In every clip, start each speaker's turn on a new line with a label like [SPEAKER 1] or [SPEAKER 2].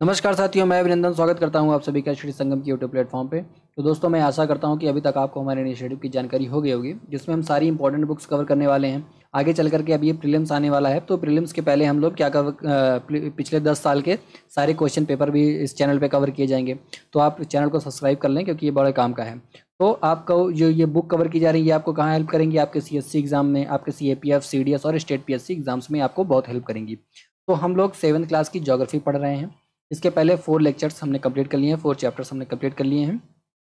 [SPEAKER 1] नमस्कार साथियों, मैं अभिनंदन स्वागत करता हूं आप सभी का श्री संगम की यूट्यूब प्लेटफॉर्म पे। तो दोस्तों, मैं आशा करता हूं कि अभी तक आपको हमारे इनिशिएटिव की जानकारी हो गई होगी, जिसमें हम सारी इंपॉर्टेंट बुक्स कवर करने वाले हैं। आगे चल करके अब ये प्रीलिम्स आने वाला है, तो प्रीलिम्स के पहले हम लोग क्या कवर पिछले 10 साल के सारे क्वेश्चन पेपर भी इस चैनल पर कवर किए जाएंगे। तो आप चैनल को सब्सक्राइब कर लें, क्योंकि ये बड़े काम का है। तो आपको जो ये बुक कवर की जा रही है, ये आपको कहाँ हेल्प करेंगी? आपके CSC एग्जाम में, आपके CAPF, CDS और स्टेट PSC एग्जाम्स में आपको बहुत हेल्प करेंगी। तो हम लोग 7th क्लास की ज्योग्राफी पढ़ रहे हैं। इसके पहले 4 लेक्चर्स हमने कंप्लीट कर लिए हैं, 4 चैप्टर्स हमने कंप्लीट कर लिए हैं।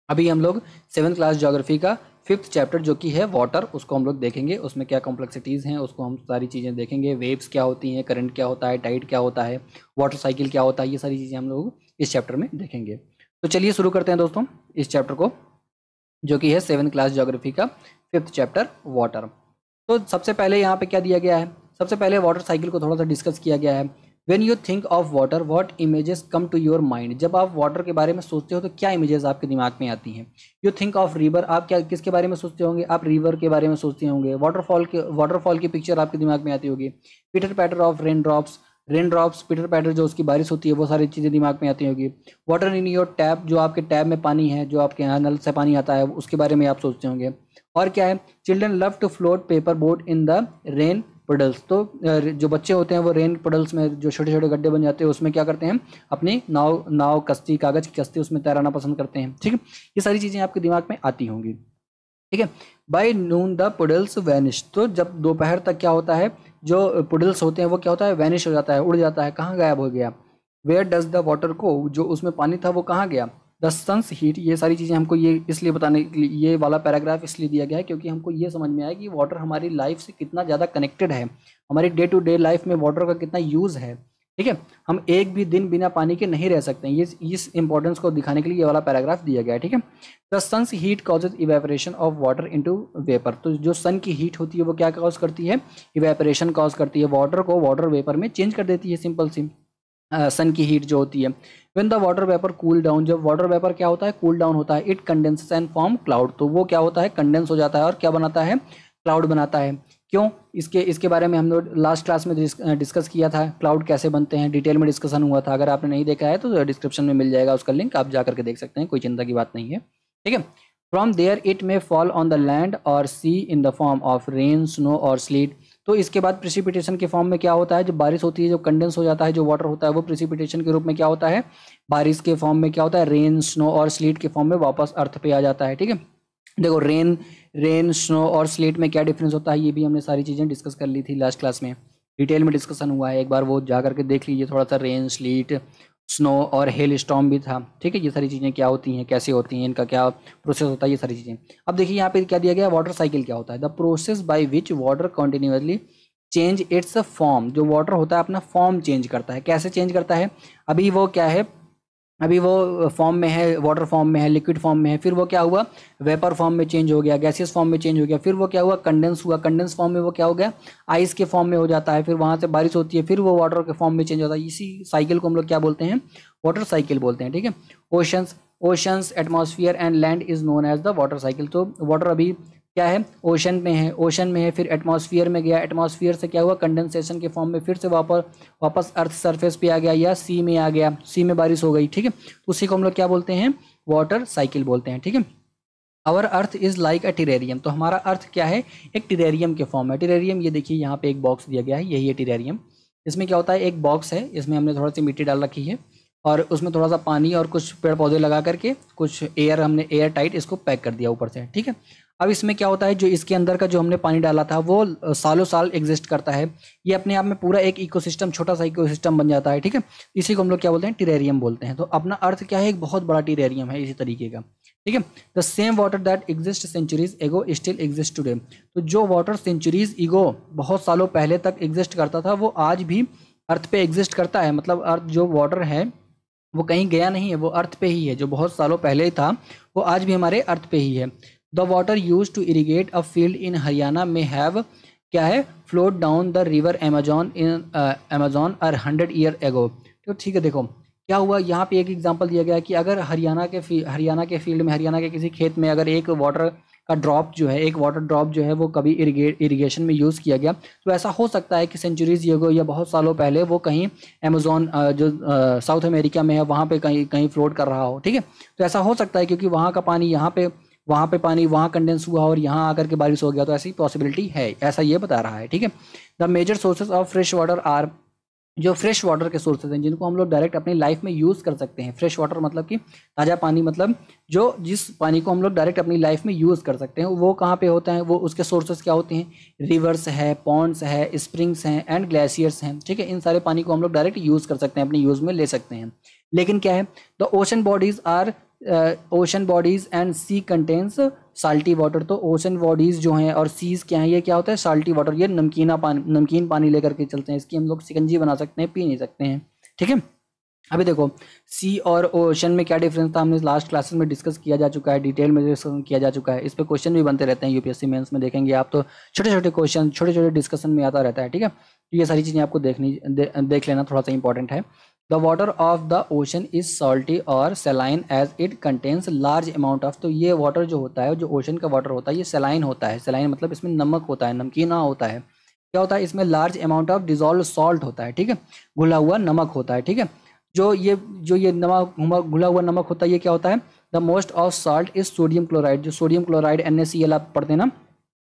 [SPEAKER 1] अभी हम लोग 7th क्लास ज्योग्राफी का 5th चैप्टर जो कि है वाटर, उसको हम लोग देखेंगे। उसमें क्या कॉम्प्लेक्सिटीज़ हैं, उसको हम सारी चीज़ें देखेंगे। वेव्स क्या होती हैं, करंट क्या होता है, टाइड क्या होता है, वाटर साइकिल क्या होता है, ये सारी चीज़ें हम लोग इस चैप्टर में देखेंगे। तो चलिए शुरू करते हैं दोस्तों इस चैप्टर को, जो कि है 7th क्लास ज्योग्राफी का 5th चैप्टर वाटर। तो सबसे पहले यहाँ पे क्या दिया गया है? सबसे पहले वाटर साइकिल को थोड़ा सा डिस्कस किया गया है। When you think of water, what images come to your mind? जब आप वाटर के बारे में सोचते हो तो क्या इमेजेस आपके दिमाग में आती हैं? You think of river, आप क्या किसके बारे में सोचते होंगे? आप रिवर के बारे में सोचते होंगे। वाटरफॉल की पिक्चर आपके दिमाग में आती होगी। Pitter patter of rain drops, pitter patter जो उसकी बारिश होती है, वो सारी चीज़ें दिमाग में आती होगी। वाटर इन योर टैप, जो आपके टैप में पानी है, जो आपके यहाँ नल से पानी आता है, उसके बारे में आप सोचते होंगे। और क्या है? Children love to float paper boat in the rain puddles. तो जो बच्चे होते हैं वो रेन पुडल्स में, जो छोटे छोटे गड्ढे बन जाते हैं, उसमें क्या करते हैं? अपनी नाव कश्ती, कागज की कश्ती, उसमें तैराना पसंद करते हैं। ठीक है, ये सारी चीज़ें आपके दिमाग में आती होंगी। ठीक है। By noon the poodles vanish, तो जब दोपहर तक क्या होता है, जो पुडल्स होते हैं वो क्या होता है? वैनिश हो जाता है, उड़ जाता है, कहाँ गायब हो गया? वेयर डज द वाटर को, जो उसमें पानी था वो कहाँ गया? द सन्स हीट, ये सारी चीज़ें हमको ये इसलिए बताने के लिए ये वाला पैराग्राफ इसलिए दिया गया है, क्योंकि हमको ये समझ में आया कि वाटर हमारी लाइफ से कितना ज़्यादा कनेक्टेड है। हमारी डे टू डे लाइफ में वाटर का कितना यूज़ है। ठीक है, हम एक भी दिन बिना पानी के नहीं रह सकते हैं। ये इस इंपॉर्टेंस को दिखाने के लिए ये वाला पैराग्राफ दिया गया है। ठीक है। The sun's heat causes evaporation of water into vapour, तो जो सन की हीट होती है वो क्या कॉज करती है? इवेपोरेशन कॉज करती है, वाटर को वाटर वेपर में चेंज कर देती है, सिंपल सी। सन की हीट जो होती है। When the water vapour cool down, जब वाटर वेपर क्या होता है? कूल डाउन होता है। It condenses and form cloud, तो वो क्या होता है? कंडेंस हो जाता है और क्या बनाता है? क्लाउड बनाता है। क्यों? इसके बारे में हम लोग लास्ट क्लास में डिस्कस किया था, क्लाउड कैसे बनते हैं, डिटेल में डिस्कशन हुआ था। अगर आपने नहीं देखा है तो डिस्क्रिप्शन में मिल जाएगा उसका लिंक, आप जा करके देख सकते हैं, कोई चिंता की बात नहीं है। ठीक है। From there it may fall on the land और sea in the form of rain, snow और स्लीट। तो इसके बाद प्रेसिपिटेशन के फॉर्म में क्या होता है? जब बारिश होती है, जो कंडेंस हो जाता है, जो वाटर होता है, वो प्रेसिपिटेशन के रूप में क्या होता है? बारिश के फॉर्म में क्या होता है? रेन, स्नो और स्लीट के फॉर्म में वापस अर्थ पे आ जाता है। ठीक है। देखो, रेन, स्नो और स्लीट में क्या डिफरेंस होता है, ये भी हमने सारी चीज़ें डिस्कस कर ली थी लास्ट क्लास में, डिटेल में डिस्कशन हुआ है। एक बार वो जा करके देख लीजिए थोड़ा सा। रेन, स्लीट, स्नो और हेल स्टॉर्म भी था। ठीक है, ये सारी चीज़ें क्या होती हैं, कैसे होती हैं, इनका क्या प्रोसेस होता है, ये सारी चीज़ें। अब देखिए यहाँ पे क्या दिया गया? वाटर साइकिल क्या होता है? The process by which water continuously change it's form, जो वाटर होता है अपना फॉर्म चेंज करता है। कैसे चेंज करता है? अभी वो क्या है? अभी वो फॉर्म में है, वाटर फॉर्म में है, लिक्विड फॉर्म में है, फिर वो क्या हुआ? वेपर फॉर्म में चेंज हो गया, गैसियस फॉर्म में चेंज हो गया, फिर वो क्या हुआ? कंडेंस हुआ, कंडेंस फॉर्म में वो क्या हो गया? आइस के फॉर्म में हो जाता है, फिर वहाँ से बारिश होती है, फिर वो वाटर के फॉर्म में चेंज होता है। इसी साइकिल को हम लोग क्या बोलते हैं? वाटर साइकिल बोलते हैं। ठीक है। Oceans, atmosphere and land is known as the water cycle. तो वाटर अभी क्या है? ओशन में है, फिर एटमॉस्फेयर में गया, एटमॉस्फेयर से क्या हुआ? कंडेंसेशन के फॉर्म में फिर से वापस अर्थ सरफेस पे आ गया, या सी में आ गया, सी में बारिश हो गई। ठीक है, तो उसी को हम लोग क्या बोलते हैं? वाटर साइकिल बोलते हैं। ठीक है। Our earth is like a terrarium, तो हमारा अर्थ क्या है? एक टेरेरियम के फॉर्म है। टेरेरियम, ये देखिए यहाँ पे एक बॉक्स दिया गया है, यही है टेरेरियम। इसमें क्या होता है? एक बॉक्स है, इसमें हमने थोड़ा सी मिट्टी डाल रखी है और उसमें थोड़ा सा पानी और कुछ पेड़ पौधे लगा करके कुछ एयर, हमने एयर टाइट इसको पैक कर दिया ऊपर से। ठीक है। अब इसमें क्या होता है? जो इसके अंदर का जो हमने पानी डाला था वो सालों साल एग्जिस्ट करता है। ये अपने आप में पूरा एक इकोसिस्टम, छोटा सा इकोसिस्टम बन जाता है। ठीक है, इसी को हम लोग क्या बोलते हैं? टेरेरियम बोलते हैं। तो अपना अर्थ क्या है? एक बहुत बड़ा टेरेरियम है इसी तरीके का। ठीक है। The same water that exist centuries ago still exist today, तो जो वाटर सेंचुरीज ईगो, बहुत सालों पहले तक एग्जिस्ट करता था, वो आज भी अर्थ पे एग्जिस्ट करता है। मतलब अर्थ जो वाटर है वो कहीं गया नहीं है, वो अर्थ पे ही है। जो बहुत सालों पहले ही था वो आज भी हमारे अर्थ पे ही है। The water use to irrigate a field in Haryana में हैव क्या है? Float down the river Amazon in Amazon 100 year ago. तो ठीक है, देखो क्या हुआ यहाँ पे? एक एग्जांपल दिया गया है कि अगर हरियाणा के फील्ड में, हरियाणा के किसी खेत में अगर एक वाटर का ड्रॉप जो है, एक वाटर ड्रॉप जो है वो कभी इरिगेशन में यूज़ किया गया, तो ऐसा हो सकता है कि सेंचुरीज एगो या बहुत सालों पहले वो कहीं अमेज़न जो साउथ अमेरिका में है वहाँ पे कहीं कहीं फ्लोट कर रहा हो, ठीक है। तो ऐसा हो सकता है क्योंकि वहाँ का पानी वहाँ पे पानी वहाँ कंडेंस हुआ और यहाँ आकर के बारिश हो गया, तो ऐसी पॉसिबिलिटी है, ऐसा ये बता रहा है, ठीक है। The major sources of fresh water are, जो फ्रेश वाटर के सोर्सेज हैं जिनको हम लोग डायरेक्ट अपनी लाइफ में यूज़ कर सकते हैं। फ्रेश वाटर मतलब कि ताज़ा पानी, मतलब जो जिस पानी को हम लोग डायरेक्ट अपनी लाइफ में यूज़ कर सकते हैं, वो कहाँ पे होता है, वो उसके सोर्सेज क्या होते हैं, रिवर्स है, पॉन्ड्स है, स्प्रिंग्स हैं एंड ग्लेशियर्स हैं, ठीक है। इन सारे पानी को हम लोग डायरेक्ट यूज़ कर सकते हैं, अपने यूज़ में ले सकते हैं। लेकिन क्या है, the ocean bodies and sea contains salty water, तो ओशन बॉडीज जो हैं और सीज क्या है, ये क्या होता है, साल्टी वाटर, ये नमकीन पानी लेकर के चलते हैं, इसकी हम लोग शिकंजी बना सकते हैं, पी नहीं सकते हैं, ठीक है। अभी देखो सी और ओशन में क्या डिफरेंस था, हमने लास्ट क्लासेस में डिस्कस किया जा चुका है, डिटेल में डिस्कस किया जा चुका है, इस पे क्वेश्चन भी बनते रहते हैं यूपीएससी मेंस में, देखेंगे आप तो छोटे छोटे क्वेश्चन छोटे छोटे डिस्कशन में आता रहता है, ठीक है। तो ये सारी चीज़ें आपको देख लेना थोड़ा सा इंपॉर्टेंट है। The water of the ocean is salty और saline as it contains large amount of, तो ये वाटर जो होता है, जो ओशन का वाटर होता है, ये सेलाइन होता है। सेलाइन मतलब इसमें नमक होता है, नमकीना होता है। क्या होता है, इसमें large amount of dissolve salt होता है, ठीक है, घुला हुआ नमक होता है, ठीक है। जो ये नमक घुला हुआ नमक होता है, ये क्या होता है, the most of salt is sodium chloride, जो सोडियम क्लोराइड NaCl आप पढ़ते हैं ना,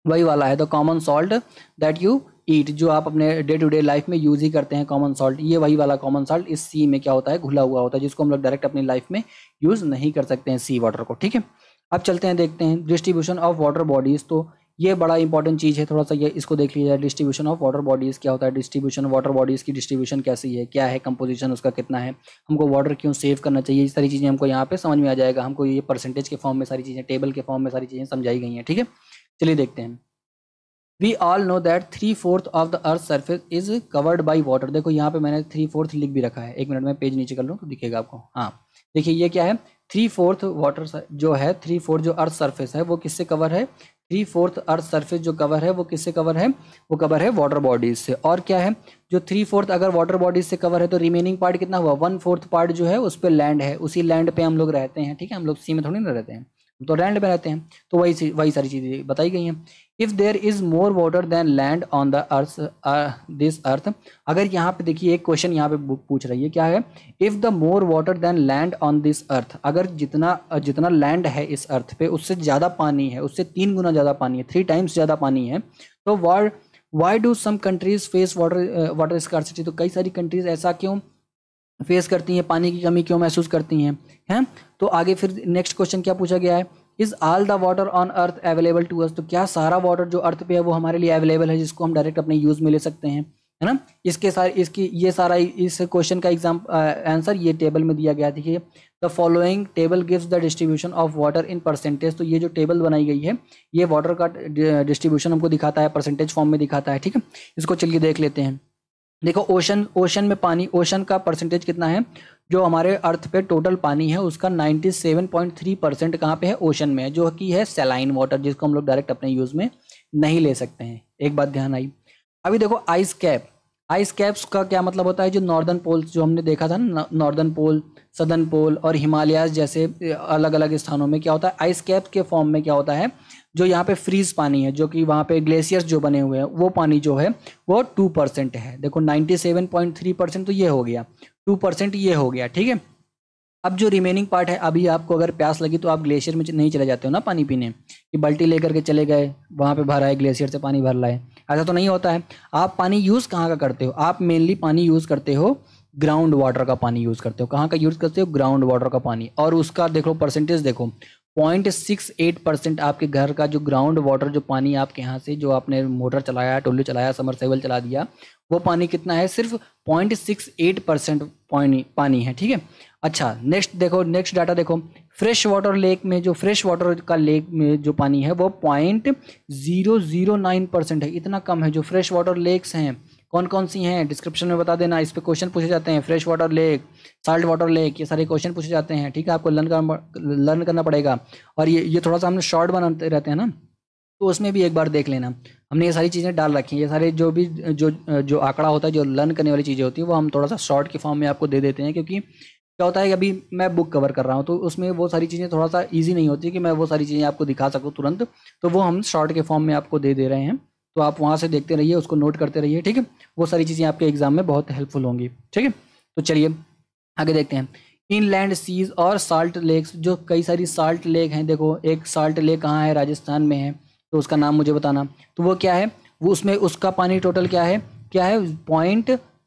[SPEAKER 1] वही वाला है। The common salt that you eat, जो आप अपने डे टू डे लाइफ में यूज ही करते हैं, कॉमन सॉल्ट, ये वही वाला कॉमन सॉल्ट इस सी में क्या होता है, घुला हुआ होता है, जिसको हम लोग डायरेक्ट अपनी लाइफ में यूज नहीं कर सकते हैं, सी वाटर को, ठीक है। अब चलते हैं, देखते हैं डिस्ट्रीब्यूशन ऑफ वाटर बॉडीज, तो ये बड़ा इंपॉर्टेंट चीज़ है, थोड़ा सा ये इसको देख लीजिए। डिस्ट्रीब्यूशन ऑफ वाटर बॉडीज़ क्या होता है, डिस्ट्रीब्यूशन वाटर बॉडीज़ की डिस्ट्रीब्यूशन कैसी है, क्या है कंपोजिशन उसका, कितना है, हमको वाटर क्यों सेव करना चाहिए, ये सारी चीज़ें हमको यहाँ पे समझ में आ जाएगा। हमको ये परसेंटेज के फॉर्म में सारी चीज़ें, टेबल के फॉर्म में सारी चीज़ें समझाई गई हैं, ठीक है। चलिए देखते हैं। We all know that 3/4 of the earth surface is covered by water, देखो यहाँ पे मैंने 3/4 लिख भी रखा है, एक मिनट में पेज नीचे कर लूँ तो दिखेगा आपको। हाँ देखिए ये क्या है, 3/4 वाटर जो है, 3/4 जो अर्थ सरफेस है वो किससे कवर है, 3/4 अर्थ सरफेस जो कवर है वो किससे कवर है, वो कवर है वाटर बॉडीज से। और क्या है, जो 3/4 अगर वाटर बॉडीज से कवर है तो रिमेनिंग पार्ट कितना हुआ, 1/4 पार्ट जो है उस पर लैंड है, उसी लैंड पे हम लोग रहते हैं, ठीक है। हम लोग सी में थोड़ी ना रहते हैं, तो लैंड पे रहते हैं, तो वही सारी चीज़ें बताई गई हैं। If there is more water than land on the earth this earth, अगर यहाँ पे देखिए एक क्वेश्चन यहाँ पे पूछ रही है, क्या है, if the more water than land on this earth, अगर जितना लैंड है इस अर्थ पे उससे ज़्यादा पानी है, उससे 3 गुना ज़्यादा पानी है, 3 टाइम्स ज़्यादा पानी है, तो why do some countries face water scarcity, तो कई सारी कंट्रीज ऐसा क्यों फेस करती हैं, पानी की कमी क्यों महसूस करती हैं। तो आगे फिर नेक्स्ट क्वेश्चन क्या पूछा गया है, is all the water on earth available to us, तो क्या सारा वाटर जो अर्थ पे है वो हमारे लिए अवेलेबल है, जिसको हम डायरेक्ट अपने यूज में ले सकते हैं, है ना। इस क्वेश्चन का आंसर ये टेबल में दिया गया। देखिए the following table gives the distribution of water in percentage, तो ये जो टेबल बनाई गई है ये वाटर का डिस्ट्रीब्यूशन हमको दिखाता है, परसेंटेज फॉर्म में दिखाता है, ठीक है। इसको चलिए देख लेते हैं। देखो ओशन में पानी, ओशन का परसेंटेज कितना है, जो हमारे अर्थ पे टोटल पानी है उसका 97.3% कहाँ पे है, ओशन में है, जो कि है सेलाइन वाटर, जिसको हम लोग डायरेक्ट अपने यूज में नहीं ले सकते हैं। एक बात ध्यान आई। अभी देखो आइस कैप्स का क्या मतलब होता है, जो नॉर्दर्न पोल जो हमने देखा था ना, नॉर्दर्न पोल, सदर्न पोल और हिमालयाज जैसे अलग अलग स्थानों में क्या होता है, आइस कैप के फॉर्म में क्या होता है, जो यहाँ पे फ्रीज पानी है, जो कि वहाँ पे ग्लेशियर्स जो बने हुए हैं, वो पानी जो है वो 2% है। देखो 97.3% तो ये हो गया, 2% ये हो गया, ठीक है। अब जो रिमेनिंग पार्ट है, अभी आपको अगर प्यास लगी तो आप ग्लेशियर में नहीं चले जाते हो ना पानी पीने, कि बाल्टी लेकर के चले गए वहाँ पे भरा है, ग्लेशियर से पानी भर लाए, ऐसा तो नहीं होता है। आप पानी यूज़ कहाँ का करते हो, आप मेनली पानी यूज़ करते हो ग्राउंड वाटर का पानी यूज़ करते हो। कहाँ का यूज़ करते हो, ग्राउंड वाटर का पानी। और उसका देखो परसेंटेज देखो 0.68% आपके घर का जो ग्राउंड वाटर, जो पानी आपके यहाँ से जो आपने मोटर चलाया, टुल्लू चलाया, समरसेबल चला दिया, वो पानी कितना है, सिर्फ 0.68% पानी है, ठीक है। अच्छा नेक्स्ट डाटा देखो, फ्रेश वाटर लेक में, जो फ्रेश वाटर का लेक में जो पानी है वो 0.009% है, इतना कम है। जो फ्रेश वाटर लेक्स हैं कौन कौन सी हैं, डिस्क्रिप्शन में बता देना, इस पे क्वेश्चन पूछे जाते हैं, fresh water lake, salt water lake, ये सारे क्वेश्चन पूछे जाते हैं, ठीक है। आपको लर्न करना पड़ेगा। और ये थोड़ा सा हमने शॉर्ट बनाते रहते हैं ना, तो उसमें भी एक बार देख लेना, हमने ये सारी चीज़ें डाल रखी हैं। ये सारे जो भी जो आंकड़ा होता है, जो लर्न करने वाली चीज़ें होती है, वो हम थोड़ा सा शॉर्ट के फॉर्म में आपको दे देते हैं, क्योंकि क्या होता है कि अभी मैं बुक कवर कर रहा हूँ, तो उसमें वो सारी चीज़ें थोड़ा सा ईजी नहीं होती कि मैं वो सारी चीज़ें आपको दिखा सकूँ तुरंत, तो वो हम शॉर्ट के फॉर्म में आपको दे रहे हैं, तो आप वहाँ से देखते रहिए, उसको नोट करते रहिए, ठीक है। वो सारी चीज़ें आपके एग्जाम में बहुत हेल्पफुल होंगी, ठीक है। तो चलिए आगे देखते हैं। इनलैंड सीज और साल्ट लेक्स, जो कई सारी साल्ट लेक हैं, देखो एक साल्ट लेक कहाँ है, राजस्थान में है, तो उसका नाम मुझे बताना। तो वो क्या है, वो उसमें उसका पानी टोटल क्या है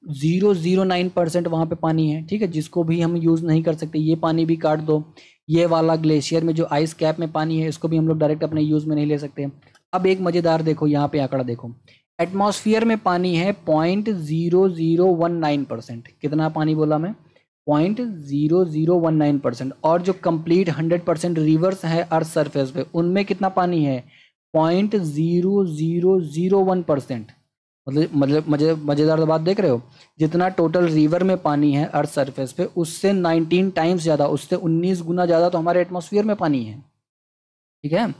[SPEAKER 1] 0.009% वहाँ पे पानी है, ठीक है, जिसको भी हम यूज़ नहीं कर सकते। ये पानी भी काट दो, ये वाला ग्लेशियर में जो आइस कैप में पानी है, इसको भी हम लोग डायरेक्ट अपने यूज़ में नहीं ले सकते। अब एक मज़ेदार देखो यहाँ पे आंकड़ा देखो, एटमॉस्फेयर में पानी है 0.0019%। कितना पानी बोला मैं, 0.0019%। और जो कंप्लीट 100% रिवर्स है अर्थ सरफेस पे, उनमें कितना पानी है, 0.0001%। मतलब मजेदार बात देख रहे हो, जितना टोटल रिवर में पानी है अर्थ सरफेस पे, उससे 19 टाइम्स ज़्यादा, उससे 19 गुना ज़्यादा तो हमारे एटमॉस्फेयर में पानी है, ठीक है।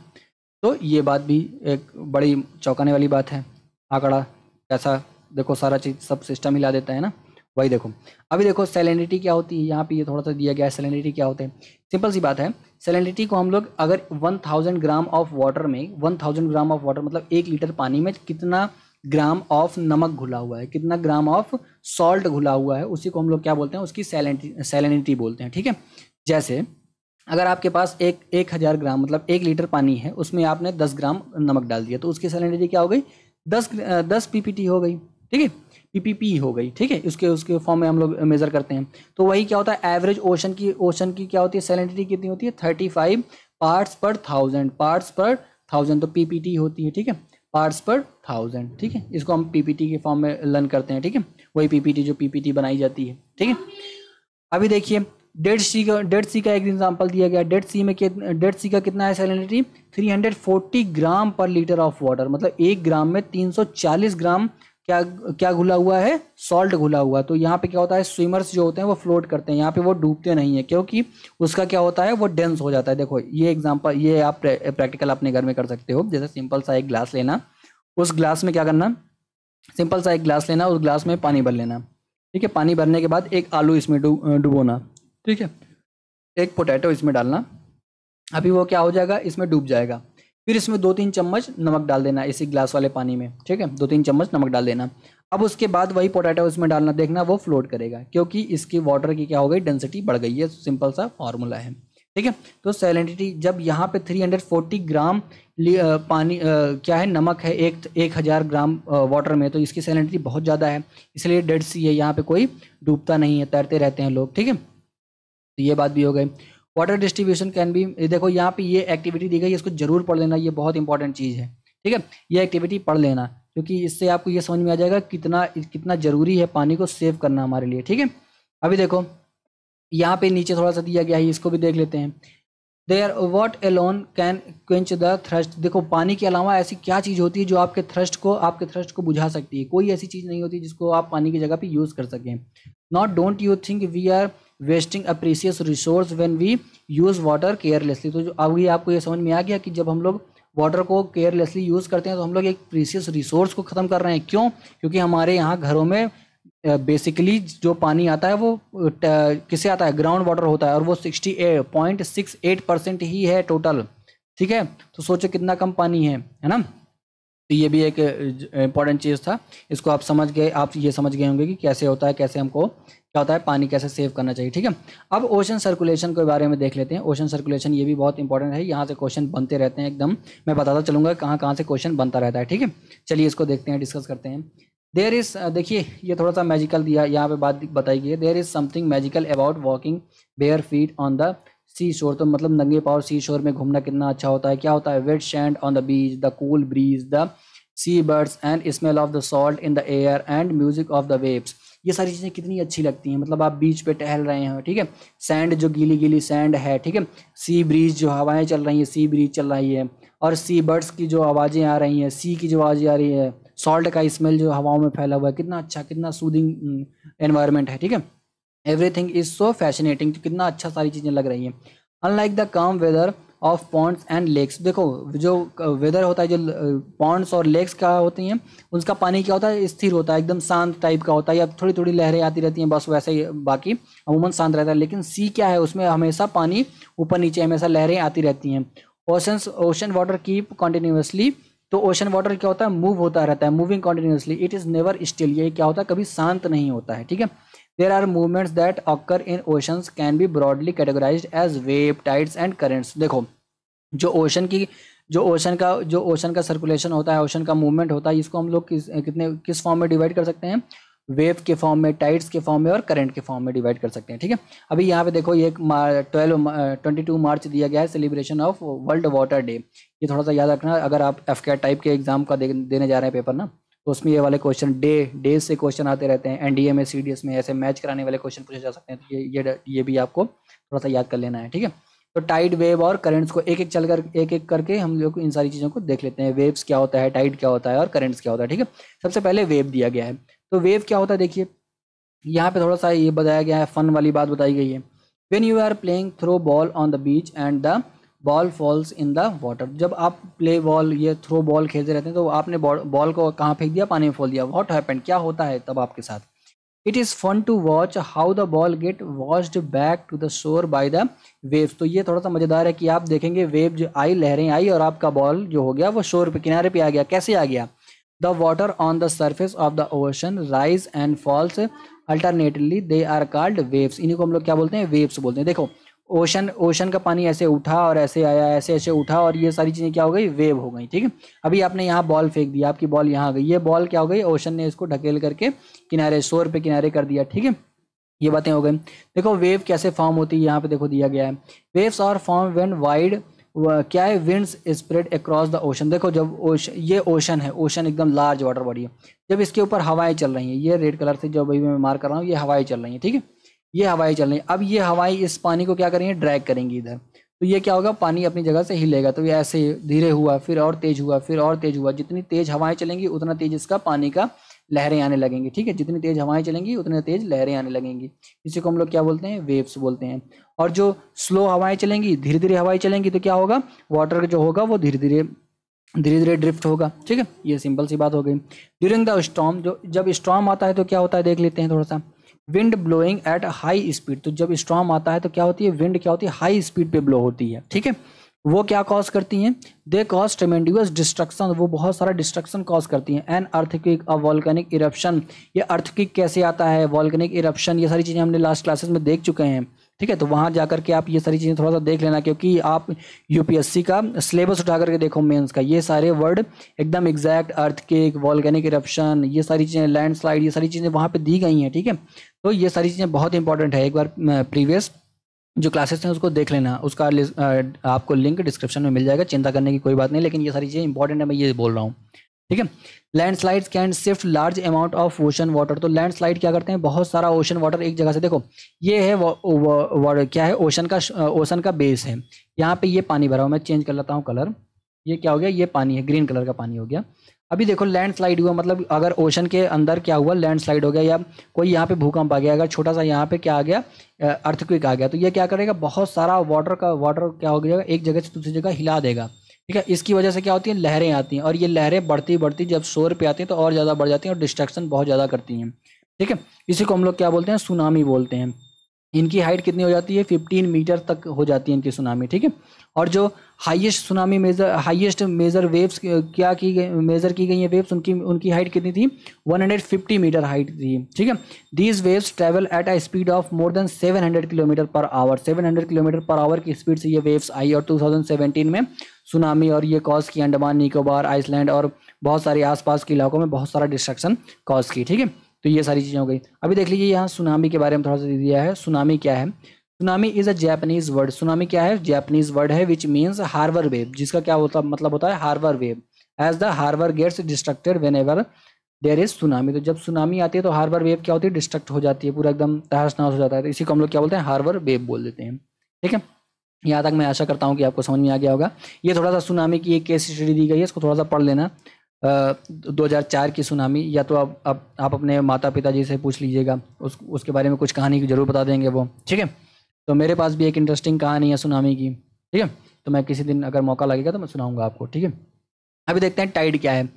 [SPEAKER 1] तो ये बात भी एक बड़ी चौंकाने वाली बात है। आंकड़ा कैसा देखो, सारा चीज़ सब सिस्टम हिला देता है ना। वही देखो, अभी देखो सैलिनिटी क्या होती है, यहाँ पे ये थोड़ा सा दिया गया है, सैलिनिटी क्या होते हैं। सिंपल सी बात है, सैलिनिटी को हम लोग अगर 1000 ग्राम ऑफ वाटर में, 1000 ग्राम ऑफ वाटर मतलब 1 लीटर पानी में कितना ग्राम ऑफ नमक घुला हुआ है, कितना ग्राम ऑफ सॉल्ट घुला हुआ है, उसी को हम लोग क्या बोलते हैं, उसकी सैलिनिटी बोलते हैं, ठीक है। जैसे अगर आपके पास 1000 ग्राम मतलब 1 लीटर पानी है, उसमें आपने 10 ग्राम नमक डाल दिया, तो उसकी सैलिनिटी क्या हो गई, 10 पीपीटी हो गई, ठीक है, पीपीपी हो गई, ठीक है। उसके फॉर्म में हम लोग मेजर करते हैं। तो वही क्या होता है, एवरेज ओशन की क्या होती है, सैलिनिटी कितनी होती है, 35 पार्ट्स पर थाउजेंड, तो पीपीटी होती है, ठीक है, पार्ट्स पर 1000, ठीक है। इसको हम पीपीटी के फॉर्म में लर्न करते हैं, ठीक है, वही पीपीटी जो पीपीटी बनाई जाती है, ठीक है। अभी देखिए डेड सी का एक एग्जांपल दिया गया। डेड सी का कितना है सैलिनिटी, 340 ग्राम पर लीटर ऑफ वाटर, मतलब 1 ग्राम में 340 ग्राम क्या घुला हुआ है, सॉल्ट घुला हुआ। तो यहाँ पे क्या होता है, स्विमर्स जो होते हैं वो फ्लोट करते हैं, यहाँ पे वो डूबते नहीं है, क्योंकि उसका क्या होता है, वो डेंस हो जाता है। देखो ये एग्जांपल, ये आप प्रैक्टिकल अपने घर में कर सकते हो। जैसे सिंपल सा एक ग्लास लेना, उस ग्लास में क्या करना, सिंपल सा एक ग्लास लेना, उस ग्लास में पानी भर लेना, ठीक है। पानी भरने के बाद एक आलू इसमें डुबोना, ठीक है, एक पोटैटो इसमें डालना। अभी वो क्या हो जाएगा, इसमें डूब जाएगा। फिर इसमें 2-3 चम्मच नमक डाल देना इसी ग्लास वाले पानी में, ठीक है, 2-3 चम्मच नमक डाल देना। अब उसके बाद वही पोटैटो इसमें डालना, देखना वो फ्लोट करेगा, क्योंकि इसकी वाटर की क्या हो गई, डेंसिटी बढ़ गई है। सिंपल सा फॉर्मूला है, ठीक है। तो सैलिनिटी जब यहाँ पे 340 ग्राम पानी क्या है, नमक है 1000 ग्राम वाटर में, तो इसकी सैलिनिटी बहुत ज़्यादा है, इसलिए डेड सी है, यहाँ पे कोई डूबता नहीं है, तैरते रहते हैं लोग, ठीक है। तो ये बात भी हो गई। वाटर डिस्ट्रीब्यूशन कैन बी, देखो यहाँ पे ये एक्टिविटी दी गई है, इसको जरूर पढ़ लेना, ये बहुत इंपॉर्टेंट चीज़ है, ठीक है। ये एक्टिविटी पढ़ लेना, क्योंकि इससे आपको ये समझ में आ जाएगा कितना जरूरी है पानी को सेव करना हमारे लिए, ठीक है। अभी देखो यहाँ पे नीचे थोड़ा सा दिया गया है, इसको भी देख लेते हैं। There what alone can quench the thirst, देखो पानी के अलावा ऐसी क्या चीज़ होती है जो आपके थ्रस्ट को बुझा सकती है। कोई ऐसी चीज़ नहीं होती जिसको आप पानी की जगह पे यूज़ कर सकें। Not don't you think we are wasting a precious resource when we use water carelessly. तो जो अभी आपको ये समझ में आ गया कि जब हम लोग वाटर को केयरलेसली यूज़ करते हैं तो हम लोग एक प्रीशियस रिसोर्स को ख़त्म कर रहे हैं। क्यों? क्योंकि हमारे यहाँ घरों में बेसिकली जो पानी आता है वो किससे आता है, ग्राउंड वाटर होता है, और वो 68.68% ही है टोटल, ठीक है। तो सोचो कितना कम पानी है ना। तो ये भी एक इम्पॉर्टेंट चीज़ था, इसको आप समझ गए, आप ये समझ गए होंगे कि कैसे होता है, कैसे हमको क्या होता है पानी कैसे सेव करना चाहिए, ठीक है। अब ओशन सर्कुलेशन के बारे में देख लेते हैं। ओशन सर्कुलेशन ये भी बहुत इंपॉर्टेंट है, यहाँ से क्वेश्चन बनते रहते हैं एकदम, मैं बताता चलूँगा कहाँ कहाँ से क्वेश्चन बनता रहता है, ठीक है। चलिए इसको देखते हैं, डिस्कस करते हैं। देयर इज़, देखिए ये थोड़ा सा मैजिकल दिया, यहाँ पे बात बताई गई है। There is something magical about walking bare feet on the sea shore. तो मतलब नंगे पाँव सी शोर में घूमना कितना अच्छा होता है। क्या होता है, wet sand on the beach, the cool breeze, the sea birds and smell of the salt in the air and music of the waves. ये सारी चीज़ें कितनी अच्छी लगती हैं। मतलब आप बीच पे टहल रहे हैं, ठीक है, सैंड जो गीली गीली सैंड है, ठीक है, सी ब्रीज जो हवाएं चल रही हैं, सी ब्रीज चल रही है, और सी बर्ड्स की जो आवाज़ें आ रही हैं, सी की जो आवाज़ें आ रही है, सॉल्ट का स्मेल जो हवाओं में फैला हुआ है, कितना अच्छा, कितना सूदिंग एनवायरनमेंट है, ठीक है। एवरीथिंग इज सो फैसिनेटिंग, कितना अच्छा सारी चीज़ें लग रही हैं। Unlike the calm weather of ponds and lakes. देखो जो वेदर होता है, जो पॉन्ड्स और लेक्स का होती हैं, उसका पानी क्या होता है, स्थिर होता है, एकदम शांत टाइप का होता है, या थोड़ी थोड़ी लहरें आती रहती हैं, बस वैसे ही, बाकी अमूमन शांत रहता है। लेकिन सी क्या है, उसमें हमेशा पानी ऊपर नीचे हमेशा लहरें आती रहती हैं। ओशन वाटर कीप कॉन्टिन्यूसली, तो ओशन वाटर क्या होता है, मूव होता रहता है, moving continuously. It is never still, ये क्या होता है, कभी शांत नहीं होता है, ठीक है। There are movements that occur in oceans can be broadly categorized as wave, tides and currents. देखो जो ओशन का सर्कुलेशन होता है, ओशन का मूवमेंट होता है, इसको हम लोग किस फॉर्म में डिवाइड कर सकते हैं, वेव के फॉर्म में, टाइड्स के फॉर्म में और करंट के फॉर्म में डिवाइड कर सकते हैं, ठीक है। अभी यहाँ पे देखो, ये 22 मार्च दिया गया है, celebration of world water day. ये थोड़ा सा याद रखना, अगर आप एफकेट टाइप के एग्जाम का देने जा रहे हैं पेपर ना, तो उसमें ये वाले क्वेश्चन डेज से क्वेश्चन आते रहते हैं। एनडीए में, सीडीएस में ऐसे मैच कराने वाले क्वेश्चन पूछे जा सकते हैं, तो ये भी आपको थोड़ा सा याद कर लेना है, ठीक है। तो टाइड, वेव और करंट्स को एक एक करके हम लोग इन सारी चीज़ों को देख लेते हैं। वेव्स क्या होता है, टाइड क्या होता है और करंट्स क्या होता है, ठीक है। सबसे पहले वेव दिया गया है, तो वेव क्या होता है, देखिए यहाँ पे थोड़ा सा ये बताया गया है, फन वाली बात बताई गई है। When you are playing throw ball on the beach and the ball falls in the water, जब आप प्ले बॉल, ये थ्रो बॉल खेलते रहते हैं, तो आपने बॉल को कहाँ फेंक दिया, पानी में फोल दिया। व्हाट हैपेंड, क्या होता है तब आपके साथ। It is fun to watch how the ball get washed back to the shore by the waves. तो ये थोड़ा सा मज़ेदार है कि आप देखेंगे वेव जो आई, लहरें आई, और आपका बॉल जो हो गया वो शोर पे, किनारे पे आ गया। कैसे आ गया, the water on the surface of the ocean rise and falls alternately, they are called waves. इन्हीं को हम लोग क्या बोलते हैं, वेव्स बोलते हैं। देखो ओशन का पानी ऐसे उठा और ऐसे आया, ऐसे ऐसे उठा, और ये सारी चीज़ें क्या हो गई, वेव हो गई, ठीक है। अभी आपने यहाँ बॉल फेंक दिया, आपकी बॉल यहाँ आ गई, ये बॉल क्या हो गई, ओशन ने इसको ढकेल करके किनारे, शोर पे किनारे कर दिया, ठीक है। ये बातें हो गई। देखो वेव कैसे फॉर्म होती है, यहाँ पे देखो दिया गया है, waves are form when wind, क्या है, winds spread across the ocean. देखो जब ये ओशन है, ओशन एकदम लार्ज वाटर बॉडी है, जब इसके ऊपर हवाएं चल रही हैं, ये रेड कलर से जो अभी मैं मार्क कर रहा हूँ, ये हवाएं चल रही हैं, ठीक है, ये हवाएं चल रही हैं। अब ये हवाएं इस पानी को क्या करेंगे, ड्रैग करेंगी इधर, तो ये क्या होगा, पानी अपनी जगह से हिलेगा। तो ये ऐसे धीरे हुआ, फिर और तेज हुआ, फिर और तेज हुआ, जितनी तेज हवाएं चलेंगी उतना तेज इसका पानी का लहरें आने लगेंगी, ठीक है। जितनी तेज हवाएं चलेंगी उतनी तेज लहरें आने लगेंगी, इसी को हम लोग क्या बोलते हैं, वेव्स बोलते हैं। और जो स्लो हवाएं चलेंगी, धीरे धीरे हवाएं चलेंगी, तो क्या होगा, वाटर जो होगा वो धीरे धीरे ड्रिफ्ट होगा, ठीक है। ये सिंपल सी बात हो गई। ड्यूरिंग द स्टॉर्म, जो जब स्टॉर्म आता है तो क्या होता है, देख लेते हैं थोड़ा सा। Wind blowing at high speed, तो जब स्टॉर्म आता है तो क्या होती है, विंड क्या होती है, हाई स्पीड पे ब्लो होती है, ठीक है। वो क्या कॉज करती हैं, दे कॉज ट्रेमेंडियस डिस्ट्रक्शन, वो बहुत सारा डिस्ट्रक्शन कॉज करती हैं। An earthquake, a volcanic eruption, ये अर्थक्वेक कैसे आता है, वॉल्केनिक इरप्शन, ये सारी चीज़ें हमने लास्ट क्लासेस में देख चुके हैं, ठीक है। तो वहाँ जा करके आप ये सारी चीज़ें थोड़ा सा देख लेना, क्योंकि आप यूपीएससी का सिलेबस उठा करके देखो मेंस का, ये सारे वर्ड एकदम एग्जैक्ट, अर्थक्वेक, वॉल्केनिक इरप्शन, ये सारी चीज़ें, लैंडस्लाइड, ये सारी चीज़ें वहाँ पे दी गई हैं, ठीक है। तो ये सारी चीज़ें बहुत इंपॉर्टेंट है, एक बार प्रीवियस जो क्लासेस हैं उसको देख लेना, उसका आपको लिंक डिस्क्रिप्शन में मिल जाएगा, चिंता करने की कोई बात नहीं, लेकिन ये सारी चीज़ें इंपॉर्टेंट है, मैं ये बोल रहा हूँ, ठीक है। Landslides can shift large amount of ocean water, तो लैंडस्लाइड क्या करते हैं, बहुत सारा ओशन वाटर एक जगह से, देखो ये है क्या है, ओशन का बेस है, यहाँ पे ये पानी भरा हुआ, मैं चेंज कर लेता हूँ कलर, ये क्या हो गया, ये पानी है, ग्रीन कलर का पानी हो गया। अभी देखो लैंडस्लाइड हुआ, मतलब अगर ओशन के अंदर क्या हुआ, लैंडस्लाइड हो गया, या कोई यहाँ पे भूकंप आ गया, अगर छोटा सा यहाँ पे क्या आ गया, अर्थक्वेक आ गया, तो ये क्या करेगा, बहुत सारा वाटर क्या हो गया, एक जगह से दूसरी जगह हिला देगा, ठीक है। इसकी वजह से क्या होती है, लहरें आती हैं, और ये लहरें बढ़ती बढ़ती जब शोर पे आती हैं तो और ज़्यादा बढ़ जाती हैं और डिस्ट्रैक्शन बहुत ज़्यादा करती हैं, ठीक है। इसी को हम लोग क्या बोलते हैं, सुनामी बोलते हैं। इनकी हाइट कितनी हो जाती है, 15 मीटर तक हो जाती है इनकी सुनामी, ठीक है। और जो हाईएस्ट मेजर वेव्स क्या की गई, मेजर की गई हैं वेव्स, उनकी हाइट कितनी थी, 150 मीटर हाइट थी, ठीक है। These waves travel at a speed of more than 700 kilometre per hour, 700 kilometre per hour की स्पीड से ये वेव्स आई, और 2017 में सुनामी, और ये कॉज की अंडमान निकोबार, आइसलैंड और बहुत सारे आसपास के इलाकों में बहुत सारा डिस्ट्रक्शन कॉज की, ठीक है। तो ये सारी चीज़ें हो गई। अभी देख लीजिए यहाँ सुनामी के बारे में थोड़ा सा दिया है। सुनामी क्या है, tsunami is a Japanese word, tsunami क्या है, जैपनीज वर्ड है, विच मीन्स हार्बर वेव, जिसका क्या होता मतलब होता है, harbour wave, as the harbour gets destructed whenever there is tsunami. तो जब सुनामी आती है तो हार्बर वेव क्या होती है, डिस्ट्रक्ट हो जाती है, पूरा एकदम तहस नहस हो जाता है, तो इसी को हम लोग क्या बोलते हैं, हार्बर वेव बोल देते हैं, ठीक है। यहाँ तक मैं आशा करता हूँ कि आपको समझ में आ गया होगा। ये थोड़ा सा सुनामी की एक केस स्टडी दी गई है, इसको थोड़ा सा पढ़ लेना। 2004 की सुनामी, या तो आप अपने माता पिताजी से पूछ लीजिएगा, उसके बारे में कुछ कहानी जरूर बता देंगे वो, ठीक है। तो मेरे पास भी एक इंटरेस्टिंग कहानी है सुनामी की, ठीक है। तो मैं किसी दिन अगर मौका लगेगा तो मैं सुनाऊंगा आपको, ठीक है। अभी देखते हैं टाइड क्या है।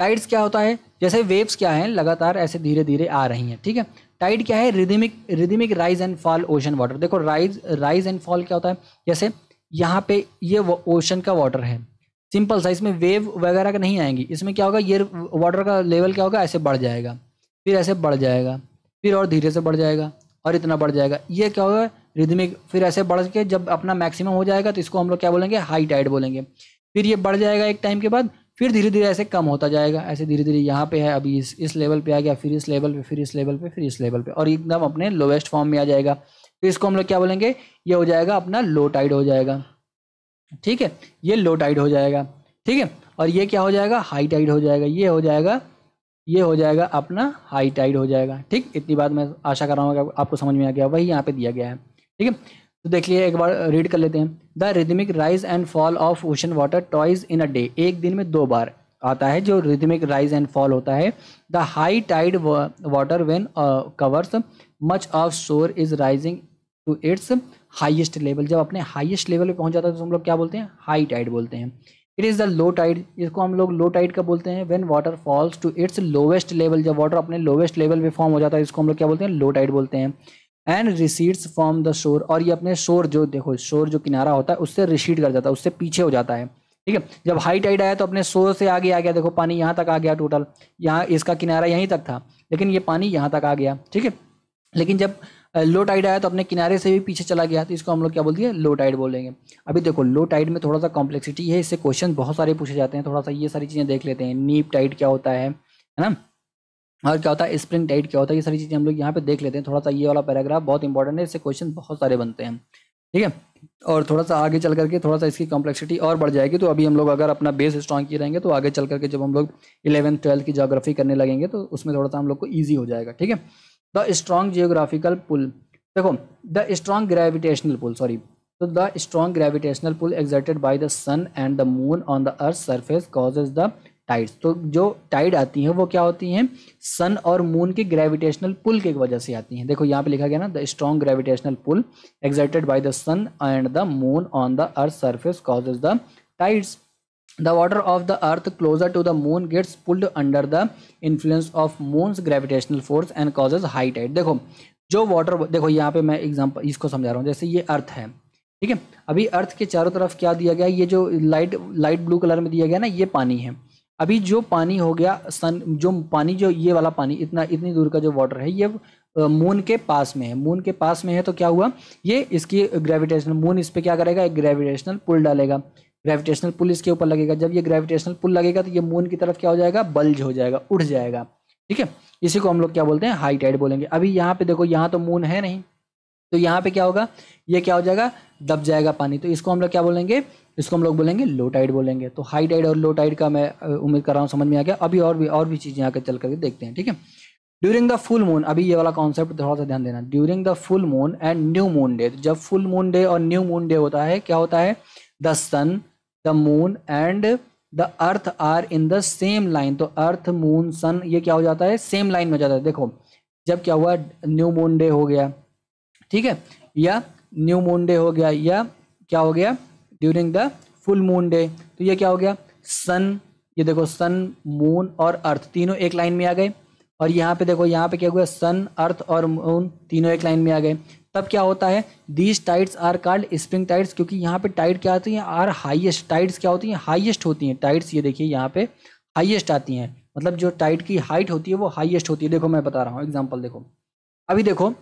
[SPEAKER 1] टाइड्स क्या होता है, जैसे वेव्स क्या हैं, लगातार ऐसे धीरे धीरे आ रही हैं, ठीक है। टाइड क्या है, rhythmic rise and fall ocean water. देखो राइज एंड फॉल क्या होता है, जैसे यहाँ पे ये ओशन का वाटर है, सिंपल सा, इसमें वेव वगैरह का नहीं आएंगी। इसमें क्या होगा, ये वाटर का लेवल क्या होगा, ऐसे बढ़ जाएगा, फिर ऐसे बढ़ जाएगा, फिर और धीरे से बढ़ जाएगा और इतना बढ़ जाएगा। ये क्या होगा, रिदमिक, फिर ऐसे बढ़ के जब अपना मैक्सिमम हो जाएगा तो इसको हम लोग क्या बोलेंगे, हाई टाइड बोलेंगे। फिर ये बढ़ जाएगा एक टाइम के बाद, फिर धीरे धीरे ऐसे कम होता जाएगा, ऐसे धीरे धीरे यहाँ पे है, अभी इस लेवल पे आ गया, फिर इस लेवल पे, फिर इस लेवल पे, फिर इस लेवल पे, और एकदम अपने लोवेस्ट फॉर्म में आ जाएगा। फिर इसको हम लोग क्या बोलेंगे, ये हो जाएगा अपना लो टाइड हो जाएगा, ठीक है। ये लो टाइड हो जाएगा, ठीक है। और ये क्या हो जाएगा, हाई टाइड हो जाएगा। ये हो जाएगा अपना हाई टाइड हो जाएगा, ठीक। इतनी बात मैं आशा कर रहा हूँ कि आपको समझ में आ गया, वही यहाँ पे दिया गया है, ठीक है। तो देख लिए, एक बार रीड कर लेते हैं। The rhythmic rise and fall of ocean water twice in a day, एक दिन में 2 बार आता है जो रिदमिक राइज एंड फॉल होता है। The high tide water when covers much of shore is rising to its highest level, जब अपने हाईएस्ट लेवल पे पहुंच जाता है तो हम लोग क्या बोलते हैं, हाई टाइड बोलते हैं। It is the low tide, इसको हम लोग लो टाइड का बोलते हैं। When water falls to its lowest level, जब वाटर अपने लोवेस्ट लेवल पे फॉर्म हो जाता है इसको हम लोग क्या बोलते हैं, लो टाइड बोलते हैं। And recedes from the shore, और ये अपने शोर, जो देखो शोर जो किनारा होता है उससे रिसीड कर जाता है, उससे पीछे हो जाता है, ठीक है। जब हाई टाइड आया तो अपने शोर से आगे आ गया, देखो पानी यहाँ तक आ गया, टोटल यहाँ इसका किनारा यहीं तक था, लेकिन ये पानी यहाँ तक आ गया, ठीक है। लेकिन जब लो टाइड आया तो अपने किनारे से भी पीछे चला गया, तो इसको हम लोग क्या बोल दिए, लो टाइड बोलेंगे। अभी देखो लो टाइड में थोड़ा सा कॉम्प्लेक्सिटी है, इससे क्वेश्चन बहुत सारे पूछे जाते हैं, थोड़ा सा ये सारी चीज़ें देख लेते हैं। नीप टाइड क्या होता है ना, और क्या होता है स्प्रिंग टाइड क्या होता है, ये सारी चीज़ें हम लोग यहाँ पे देख लेते हैं। थोड़ा सा ये वाला पैराग्राफ बहुत इंपॉर्टेंट है, इससे क्वेश्चन बहुत सारे बनते हैं, ठीक है। और थोड़ा सा आगे चल करके थोड़ा सा इसकी कॉम्प्लेक्सिटी और बढ़ जाएगी। तो अभी हम लोग अगर अपना बेस स्ट्रॉन्ग किए रहेंगे तो आगे चल करके जब हम लोग 11th 12th की ज्योग्राफी करने लगेंगे तो उसमें थोड़ा सा हम लोग को ईजी हो जाएगा, ठीक है। द स्ट्रॉन्ग जियोग्राफिकल पुल, देखो the strong gravitational pull, sorry, तो the strong gravitational pull exerted by the sun and the moon on the earth surface causes the tides. तो जो टाइड आती हैं वो क्या होती हैं, सन और मून के ग्रेविटेशनल पुल की वजह से आती हैं। देखो यहाँ पे लिखा गया ना, the strong gravitational pull exerted by the sun and the moon on the earth surface causes the tides. The water of the earth closer to the moon gets pulled under the influence of moon's gravitational force and causes high tide। देखो जो water, देखो यहाँ पे मैं example इसको समझा रहा हूँ, जैसे ये अर्थ है, ठीक है। अभी अर्थ के चारों तरफ क्या दिया गया है, ये जो लाइट ब्लू कलर में दिया गया ना, ये पानी है। अभी जो पानी हो गया सन, जो पानी, जो ये वाला पानी इतनी दूर का जो वाटर है, ये मून के पास में है। मून के पास में है तो क्या हुआ, ये इसकी ग्रेविटेशनल, मून इस पर क्या करेगा, एक ग्रेविटेशनल पुल डालेगा, ग्रेविटेशनल पुल इसके ऊपर लगेगा। जब ये ग्रेविटेशनल पुल लगेगा तो ये मून की तरफ क्या हो जाएगा, बल्ज हो जाएगा, उठ जाएगा, ठीक है। इसी को हम लोग क्या बोलते हैं, हाई टाइड बोलेंगे। अभी यहाँ पे देखो, यहाँ तो मून है नहीं, तो यहाँ पे क्या होगा, ये क्या हो जाएगा, दब जाएगा पानी, तो इसको हम लोग क्या बोलेंगे, इसको हम लोग बोलेंगे लो टाइड बोलेंगे। तो हाई टाइड और लो टाइड का मैं उम्मीद कर रहा हूँ समझ में आ गया। अभी और भी चीज़ें आकर चल करके देखते हैं, ठीक है। ड्यूरिंग द फुल मून, अभी ये वाला कॉन्सेप्ट थोड़ा सा ध्यान देना। During the full moon and new moon day, जब फुल मून डे और न्यू मून डे होता है, क्या होता है, the sun, the moon and the earth are in the same line. तो अर्थ, मून, सन, ये क्या हो जाता है, सेम लाइन में हो जाता है। देखो जब क्या हुआ, न्यू मून डे हो गया, ठीक है, या न्यू मून डे हो गया, या क्या हो गया, during the full moon day, तो ये क्या हो गया, सन, ये देखो सन, मून और अर्थ तीनों एक लाइन में आ गए। और यहाँ पे देखो, यहाँ पे क्या हुआ, सन, अर्थ और मून तीनों एक लाइन में आ गए। तब क्या होता है, these tides are called spring tides, क्योंकि यहाँ पे टाइड क्या आती हैं, आर हाईएस्ट। टाइड्स क्या होती हैं, हाईएस्ट होती हैं। टाइड्स ये देखिए यहाँ पे हाईएस्ट आती हैं, मतलब जो टाइड की हाइट होती है वो हाईएस्ट होती है। देखो मैं बता रहा हूँ एग्जाम्पल, देखो अभी देखो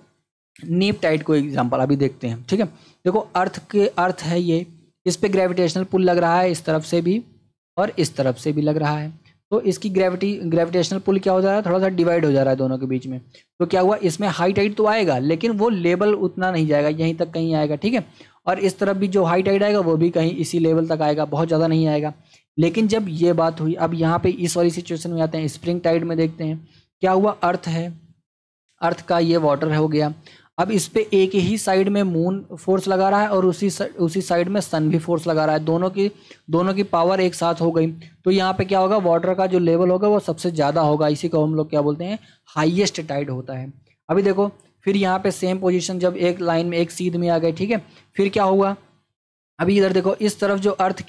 [SPEAKER 1] नीप टाइड को एग्जाम्पल अभी देखते हैं, ठीक है। देखो अर्थ है ये, इस पे ग्रेविटेशनल पुल लग रहा है, इस तरफ से भी और इस तरफ से भी लग रहा है। तो इसकी ग्रेविटेशनल पुल क्या हो जा रहा है, थोड़ा सा डिवाइड हो जा रहा है दोनों के बीच में। तो क्या हुआ, इसमें हाई टाइड तो आएगा लेकिन वो लेवल उतना नहीं जाएगा, यहीं तक कहीं आएगा, ठीक है। और इस तरफ भी जो हाई टाइड आएगा वो भी कहीं इसी लेवल तक आएगा, बहुत ज़्यादा नहीं आएगा। लेकिन जब ये बात हुई, अब यहाँ पे इस वाली सिचुएशन में आते हैं, स्प्रिंग टाइड में देखते हैं क्या हुआ। अर्थ है, अर्थ का ये वाटर हो गया। अब इस पे एक ही साइड में मून फोर्स लगा रहा है और उसी साइड में सन भी फोर्स लगा रहा है, दोनों की पावर एक साथ हो गई। तो यहाँ पे क्या होगा, वाटर का जो लेवल होगा वो सबसे ज़्यादा होगा, इसी को हम लोग क्या बोलते हैं, हाईएस्ट टाइड होता है। अभी देखो फिर यहाँ पे सेम पोजीशन, जब एक लाइन में एक सीध में आ गए, ठीक है। फिर क्या हुआ, अभी इधर देखो, इस तरफ जो अर्थ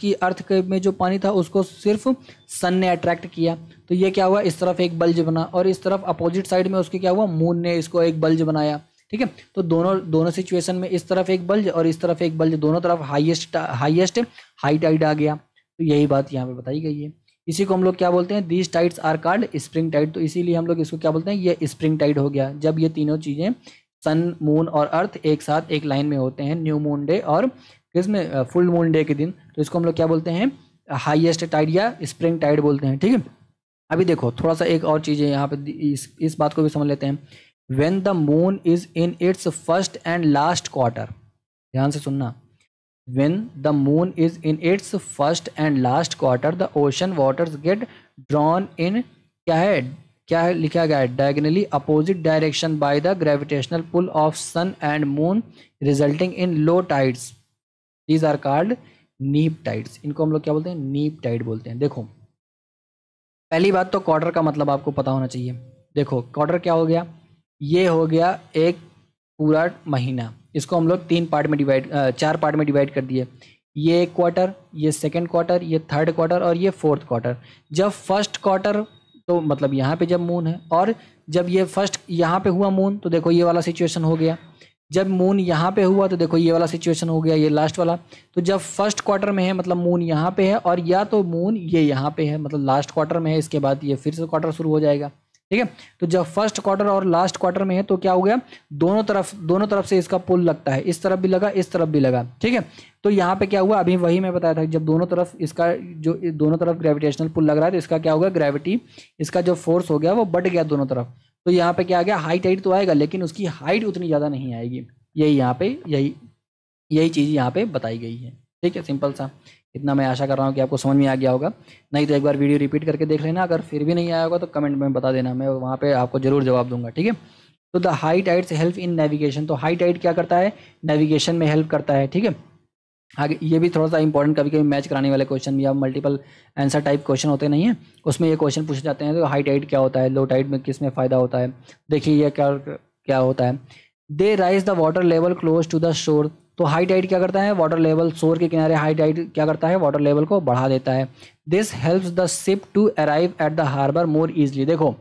[SPEAKER 1] के में जो पानी था उसको सिर्फ सन ने अट्रैक्ट किया, तो ये क्या हुआ, इस तरफ एक बल्ज बना, और इस तरफ अपोजिट साइड में उसके क्या हुआ, मून ने इसको एक बल्ज बनाया। ठीक है, तो दोनों सिचुएशन में इस तरफ एक बल्ज और इस तरफ एक बल्ज, दोनों तरफ हाईएस्ट हाई टाइड आ गया। तो यही बात यहाँ पे बताई गई है। इसी को हम लोग क्या बोलते हैं, these tides are called spring tide. तो इसीलिए हम लोग इसको क्या बोलते हैं, ये स्प्रिंग टाइड हो गया जब ये तीनों चीज़ें सन, मून और अर्थ एक साथ एक लाइन में होते हैं, न्यू मून डे और किसमें, फुल मून डे के दिन। तो इसको हम लोग क्या बोलते हैं, हाईएस्ट टाइड या स्प्रिंग टाइड बोलते हैं। ठीक है, अभी देखो थोड़ा सा एक और चीज़ है यहाँ पे, इस बात को भी समझ लेते हैं। When the moon is in its first and last quarter, ध्यान से सुनना, when the moon is in its first and last quarter the ocean waters get drawn in, क्या है लिखा गया है, diagonally opposite direction by the gravitational pull of sun and moon resulting in low tides, these are called neap tides. इनको हम लोग क्या बोलते हैं, नीप टाइड बोलते हैं। देखो पहली बात तो क्वार्टर का मतलब आपको पता होना चाहिए। देखो क्वार्टर क्या हो गया, ये हो गया एक पूरा महीना, इसको हम लोग 4 पार्ट में डिवाइड कर दिए। ये एक क्वार्टर, ये सेकंड क्वार्टर, ये थर्ड क्वार्टर और ये फोर्थ क्वार्टर। जब फर्स्ट क्वार्टर तो मतलब यहाँ पे जब मून है, और जब ये फर्स्ट यहाँ पे हुआ मून तो देखो ये वाला सिचुएशन हो गया। जब मून यहाँ पे हुआ तो देखो ये वाला सिचुएशन हो गया, ये लास्ट वाला। तो जब फर्स्ट क्वार्टर में है मतलब मून यहाँ पे है, और या तो मून ये यहाँ पे है मतलब लास्ट क्वार्टर में है, इसके बाद ये फिर से क्वार्टर शुरू हो जाएगा। ठीक है, तो जब फर्स्ट क्वार्टर और लास्ट क्वार्टर में है तो क्या हो गया, दोनों तरफ से इसका पुल लगता है, इस तरफ भी लगा, इस तरफ भी लगा। ठीक है, तो यहाँ पे क्या हुआ, अभी वही मैं बताया था, जब दोनों तरफ इसका जो दोनों तरफ ग्रेविटेशनल पुल लग रहा है तो इसका क्या होगा, ग्रेविटी, इसका जो फोर्स हो गया वो बढ़ गया दोनों तरफ। तो यहाँ पे क्या आ गया, हाई टाइड तो आएगा लेकिन उसकी हाइट उतनी ज़्यादा नहीं आएगी। यही यहाँ पे यही चीज़ यहाँ पे बताई गई है। ठीक है, सिंपल सा, इतना मैं आशा कर रहा हूँ कि आपको समझ में आ गया होगा। नहीं तो एक बार वीडियो रिपीट करके देख लेना, अगर फिर भी नहीं आया होगा तो कमेंट में बता देना, मैं वहाँ पे आपको जरूर जवाब दूंगा। ठीक है, तो the high tides help in navigation. तो हाई टाइड क्या करता है, नेविगेशन में हेल्प करता है। ठीक है, आगे ये भी थोड़ा सा इंपॉर्टेंट, कभी कभी मैच कराने वाले क्वेश्चन या मल्टीपल आंसर टाइप क्वेश्चन होते नहीं है, उसमें ये क्वेश्चन पूछे जाते हैं। तो हाई टाइड क्या होता है, लो टाइड में किस में फ़ायदा होता है, देखिए ये क्या होता है। They rise the water level close to the shore. तो हाई टाइड क्या करता है, वाटर लेवल, शोर के किनारे हाई टाइड क्या करता है, वाटर लेवल को बढ़ा देता है। This helps the ship to arrive at the harbour more easily. देखो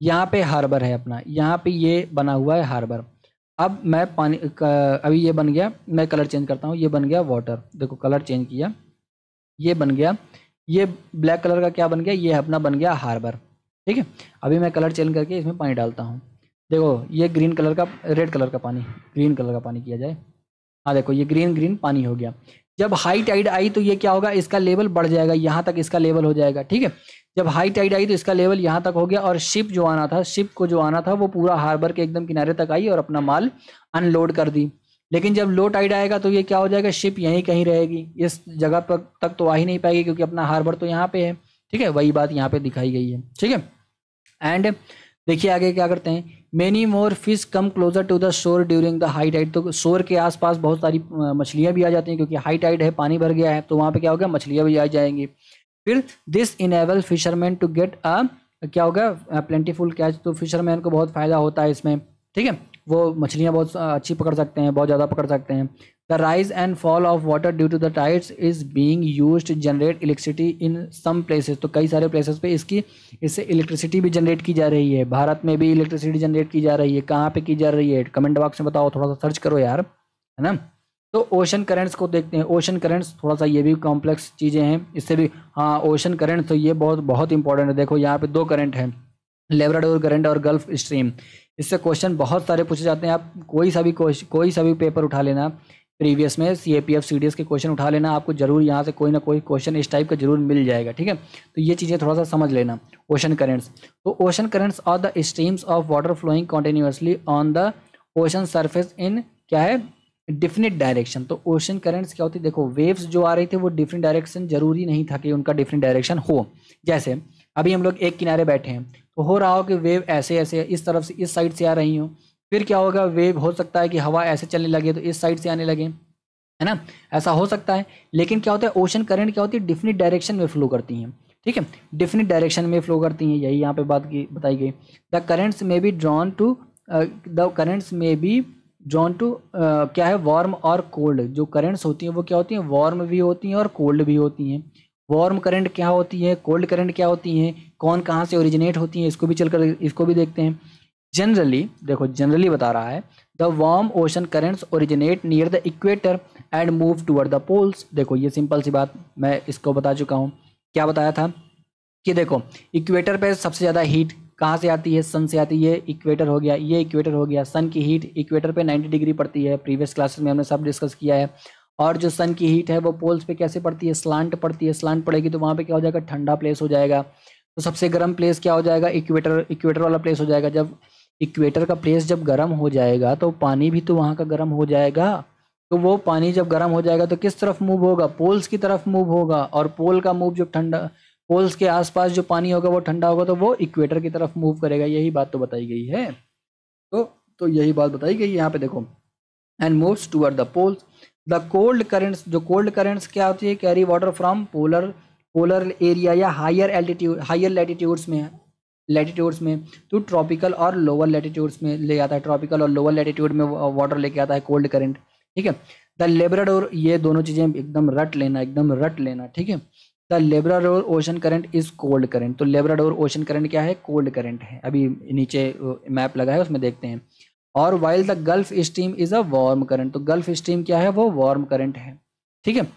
[SPEAKER 1] यहाँ पे हार्बर है अपना, यहाँ पे ये बना हुआ है हार्बर। अब मैं पानी अभी ये बन गया, मैं कलर चेंज करता हूँ, ये बन गया वाटर। देखो कलर चेंज किया, ये बन गया, ये ब्लैक कलर का क्या बन गया, ये अपना बन गया हार्बर। ठीक है, अभी मैं कलर चेंज करके इसमें पानी डालता हूँ। देखो ये ग्रीन कलर का, रेड कलर का पानी, ग्रीन कलर का पानी किया जाए, हाँ देखो ये ग्रीन पानी हो गया। जब हाई टाइड आई तो ये क्या होगा, इसका लेवल बढ़ जाएगा, यहाँ तक इसका लेवल हो जाएगा। ठीक है, जब हाई टाइड आई तो इसका लेवल यहाँ तक हो गया, और शिप को जो आना था वो पूरा हार्बर के एकदम किनारे तक आई और अपना माल अनलोड कर दी। लेकिन जब लो टाइड आएगा तो ये क्या हो जाएगा, शिप यहीं कहीं रहेगी, इस जगह पर तक तो आ ही नहीं पाएगी क्योंकि अपना हार्बर तो यहाँ पे है। ठीक है, वही बात यहाँ पे दिखाई गई है। ठीक है, एंड देखिए आगे क्या करते हैं, many more fish come closer to the shore during the high tide. तो शोर के आसपास बहुत सारी मछलियाँ भी आ जाती हैं क्योंकि हाई टाइड है, पानी भर गया है, तो वहाँ पे क्या होगा, मछलियाँ भी आ जाएंगी। फिर this enable fisherman to get क्या होगा, प्लेंटीफुल कैच। तो फिशरमैन को बहुत फ़ायदा होता है इसमें। ठीक है, वो मछलियाँ बहुत अच्छी पकड़ सकते हैं, बहुत ज़्यादा पकड़ सकते हैं। The rise and fall of water due to the tides is being used to generate electricity in some places. तो कई सारे प्लेसेस पे इससे इलेक्ट्रिसिटी भी जनरेट की जा रही है। भारत में भी इलेक्ट्रिसिटी जनरेट की जा रही है, कहाँ पे की जा रही है, कमेंट बॉक्स में बताओ, थोड़ा सा सर्च करो यार, है ना। तो ओशन करेंट्स को देखते हैं। ओशन करेंट्स थोड़ा सा ये भी कॉम्प्लेक्स चीज़ें हैं, इससे भी, हाँ ओशन करेंट्स तो ये बहुत बहुत इंपॉर्टेंट है। देखो यहाँ पे 2 करंट हैं, लेब्राडोर करंट और गल्फ स्ट्रीम। इससे क्वेश्चन बहुत सारे पूछे जाते हैं। आप कोई सा भी पेपर उठा लेना, प्रीवियस में CAPF CDS के क्वेश्चन उठा लेना, आपको जरूर यहाँ से कोई ना कोई क्वेश्चन इस टाइप का जरूर मिल जाएगा। ठीक है, तो ये चीज़ें थोड़ा सा समझ लेना। ओशन करेंट्स, तो ocean currents are the streams of water flowing continuously on the ocean surface in क्या है, डिफिनिट डायरेक्शन। तो ओशन करंट्स क्या होती है, देखो वेव्स जो आ रही थे वो डिफरेंट डायरेक्शन, जरूरी नहीं था कि उनका डिफरेंट डायरेक्शन हो। जैसे अभी हम लोग एक किनारे बैठे हैं तो हो रहा हो कि वेव ऐसे इस तरफ से, इस साइड से आ रही हो, फिर क्या होगा, वेव हो सकता है कि हवा ऐसे चलने लगे तो इस साइड से आने लगे, है ना, ऐसा हो सकता है। लेकिन क्या होता है, ओशन करंट क्या होती है, डिफिनिट डायरेक्शन में फ्लो करती हैं। ठीक है, डिफिनिट डायरेक्शन में फ्लो करती हैं, यही यहाँ पे बात की बताई गई। द करेंट्स में be drawn to drawn to क्या है, वार्म और कोल्ड। जो करंट्स होती हैं वो क्या होती हैं, वार्म भी होती हैं और कोल्ड भी होती हैं। वार्म करंट क्या होती है, कोल्ड करंट क्या होती हैं, कौन कहाँ से ओरिजिनेट होती हैं, इसको भी देखते हैं। जनरली देखो, जनरली बता रहा है, the warm ocean currents originate near the equator and move toward the poles. देखो ये सिंपल सी बात मैं इसको बता चुका हूँ। क्या बताया था कि देखो इक्वेटर पे सबसे ज़्यादा हीट कहाँ से आती है, सन से आती है। इक्वेटर हो गया, ये इक्वेटर हो गया। सन की हीट इक्वेटर पे 90 डिग्री पड़ती है, प्रीवियस क्लासेस में हमने सब डिस्कस किया है। और जो सन की हीट है वो पोल्स पे कैसे पड़ती है, स्लांट पड़ती है। स्लांट पड़ेगी तो वहाँ पे क्या हो जाएगा, ठंडा प्लेस हो जाएगा। तो सबसे गर्म प्लेस क्या हो जाएगा, इक्वेटर वाला प्लेस हो जाएगा। जब इक्वेटर का प्लेस जब गर्म हो जाएगा तो पानी भी तो वहाँ का गर्म हो जाएगा। तो वो पानी जब गर्म हो जाएगा तो किस तरफ मूव होगा, पोल्स की तरफ मूव होगा। और पोल का मूव जब ठंडा, पोल्स के आसपास जो पानी होगा वो ठंडा होगा तो वो इक्वेटर की तरफ मूव करेगा। यही बात तो बताई गई है। तो यही बात बताई गई है यहाँ पे देखो। And moves toward the poles. The cold currents, जो कोल्ड करेंट्स क्या होती है, carry water from polar area या हायर लैटिट्यूड्स में टू ट्रॉपिकल और लोअर लैटिट्यूड्स में ले आता है। ट्रॉपिकल और लोअर लैटिट्यूड में वाटर लेके आता है कोल्ड करंट। ठीक है। द लेब्राडोर, ये दोनों चीज़ें एकदम रट लेना। ठीक है। The Labrador ocean current is cold current. तो लेब्राडोर ओशन करंट क्या है, कोल्ड करंट है। अभी नीचे मैप लगा है उसमें देखते हैं। और while the gulf stream is a warm current. तो गल्फ स्ट्रीम क्या है, वो वार्म करंट है। ठीक है।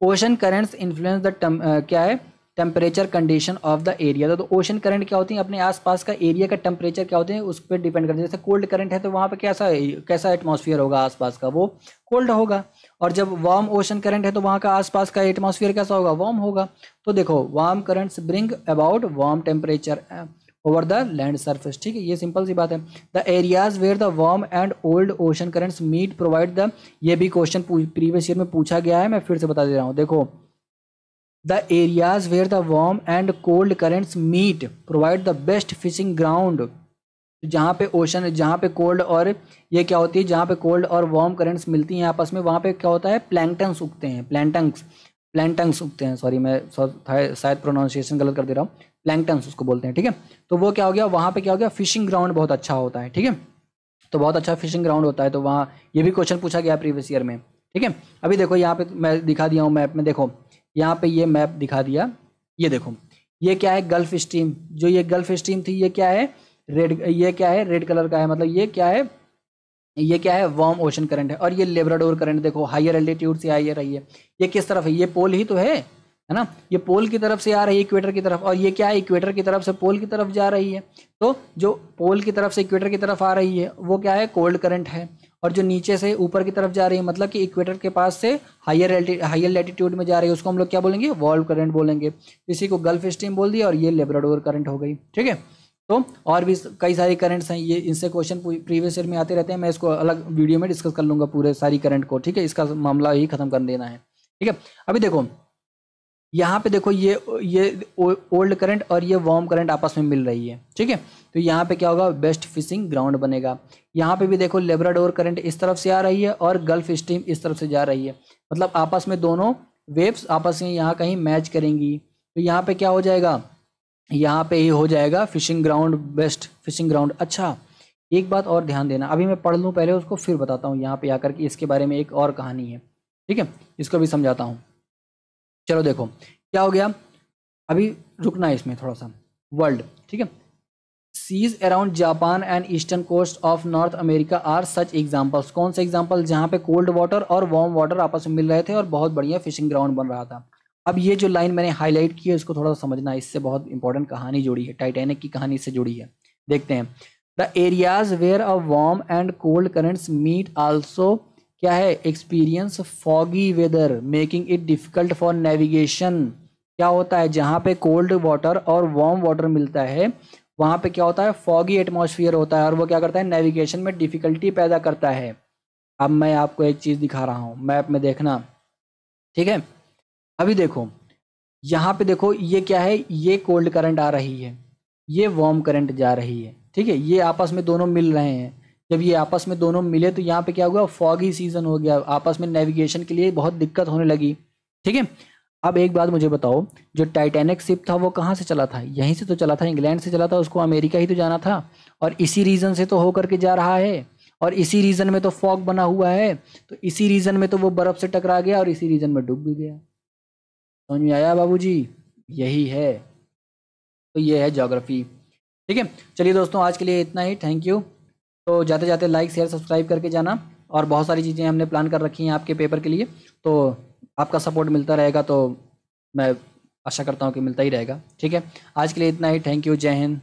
[SPEAKER 1] ओशन करंट्स इन्फ्लुएंस द क्या है, temperature condition of the area. तो ओशन करंट क्या होती है, अपने आसपास का एरिया का टेम्परेचर क्या होते हैं उस पर डिपेंड करते हैं। जैसे कोल्ड करंट है तो वहाँ पे कैसा एटमॉस्फेयर होगा आसपास का, वो कोल्ड होगा। और जब वार्म ओशन करंट है तो वहाँ का आसपास का एटमॉस्फेयर कैसा होगा, वार्म होगा। तो देखो, warm currents bring about warm temperature over the land surface. ठीक है, ये सिंपल सी बात है। The areas where the warm and old ocean currents meet provide the, ये भी क्वेश्चन प्रीवियस ईयर में पूछा गया है, मैं फिर से बता दे रहा हूँ। देखो, the areas where the warm and cold currents meet provide the best fishing ground. जहाँ पे ओशन, जहाँ पे कोल्ड और ये क्या होती है, जहाँ पे कोल्ड और वार्म करंट्स मिलती हैं आपस में, वहाँ पे क्या होता है, प्लैंकटन्स उगते हैं। प्लैंकटन्स उगते हैं, सॉरी मैं शायद प्रोनाउंसिएशन गलत कर दे रहा हूँ। प्लैंकटन्स उसको बोलते हैं। ठीक है। तो वो क्या हो गया, वहाँ पे क्या हो गया, फिशिंग ग्राउंड बहुत अच्छा होता है। ठीक है। तो बहुत अच्छा फिशिंग ग्राउंड होता है। तो वहाँ ये भी क्वेश्चन पूछा गया प्रीवियस ईयर में। ठीक है। अभी देखो यहाँ पे मैं दिखा दिया हूँ मैप में, देखो यहाँ पे ये मैप दिखा दिया। ये देखो, ये क्या है, गल्फ स्ट्रीम। जो ये गल्फ स्ट्रीम थी ये क्या है, ये क्या है, रेड कलर का है। मतलब ये क्या है, वार्म ओशन करंट है। और ये लेब्राडोर करंट देखो, हायर एल्टीट्यूड से आई रही है। ये किस तरफ है, ये पोल ही तो है ना। ये पोल की तरफ से आ रही है इक्वेटर की तरफ, और ये क्या है, इक्वेटर की तरफ से पोल की तरफ जा रही है। तो जो पोल की तरफ से इक्वेटर की तरफ आ रही है वो क्या है, कोल्ड करंट है। और जो नीचे से ऊपर की तरफ जा रही है, मतलब कि इक्वेटर के पास से हायर लैटिट्यूड में जा रही है, उसको हम लोग क्या बोलेंगे, वार्म करंट बोलेंगे। इसी को गल्फ स्ट्रीम बोल दिया। और ये लेब्राडोर करंट हो गई। ठीक है। तो और भी कई सारी करंट्स हैं, ये इनसे क्वेश्चन प्रीवियस ईयर में आते रहते हैं। मैं इसको अलग वीडियो में डिस्कस कर लूँगा पूरे सारी करंट को। ठीक है, इसका मामला ही खत्म कर देना है। ठीक है। अभी देखो यहाँ पे देखो, ये ओल्ड करंट और ये वार्म करंट आपस में मिल रही है। ठीक है। तो यहाँ पे क्या होगा, बेस्ट फिशिंग ग्राउंड बनेगा। यहाँ पे भी देखो, लेब्राडोर करंट इस तरफ से आ रही है और गल्फ स्ट्रीम इस तरफ से जा रही है। मतलब आपस में दोनों वेव्स आपस में यहाँ कहीं मैच करेंगी। तो यहाँ पे क्या हो जाएगा, यहाँ पे ही हो जाएगा fishing ground, best fishing ground. अच्छा, एक बात और ध्यान देना, अभी मैं पढ़ लूँ पहले उसको, फिर बताता हूँ यहाँ पे आकर के इसके बारे में एक और कहानी है। ठीक है, इसको भी समझाता हूँ। चलो देखो क्या हो गया, अभी रुकना है इसमें थोड़ा सा। वर्ल्ड, ठीक है, seas around Japan and eastern coast of North America are such examples. कौन से एग्जाम्पल, जहाँ पे कोल्ड वाटर और वार्म वाटर आपस में मिल रहे थे और बहुत बढ़िया फिशिंग ग्राउंड बन रहा था। अब ये जो लाइन मैंने हाईलाइट की है इसको थोड़ा सा समझना, इससे बहुत इंपॉर्टेंट कहानी जुड़ी है, टाइटैनिक की कहानी से जुड़ी है। देखते हैं। The areas where a warm and cold currents meet also क्या है, experience foggy weather making it difficult for navigation. क्या होता है, जहाँ पे कोल्ड वाटर और वार्म वाटर मिलता है वहाँ पे क्या होता है, फॉगी एटमॉस्फेयर होता है और वो क्या करता है, नेविगेशन में डिफिकल्टी पैदा करता है। अब मैं आपको एक चीज़ दिखा रहा हूँ मैप में, देखना। ठीक है, अभी देखो यहाँ पे देखो, ये क्या है, ये कोल्ड करंट आ रही है, ये वार्म करंट जा रही है। ठीक है, ये आपस में दोनों मिल रहे हैं। जब ये आपस में दोनों मिले तो यहाँ पे क्या हुआ, फॉगी सीजन हो गया, आपस में नेविगेशन के लिए बहुत दिक्कत होने लगी। ठीक है, अब एक बात मुझे बताओ, जो टाइटैनिक शिप था वो कहाँ से चला था, यहीं से तो चला था, इंग्लैंड से चला था, उसको अमेरिका ही तो जाना था और इसी रीजन से तो होकर के जा रहा है। और इसी रीजन में तो फॉग बना हुआ है, तो इसी रीजन में तो वो बर्फ से टकरा गया और इसी रीजन में डूब भी गया। समझ में आया बाबूजी? यही है, तो ये है ज्योग्राफी। ठीक है, चलिए दोस्तों आज के लिए इतना ही, थैंक यू। तो जाते जाते लाइक शेयर सब्सक्राइब करके जाना, और बहुत सारी चीज़ें हमने प्लान कर रखी हैं आपके पेपर के लिए, तो आपका सपोर्ट मिलता रहेगा, तो मैं आशा करता हूँ कि मिलता ही रहेगा। ठीक है, आज के लिए इतना ही, थैंक यू, जय हिंद।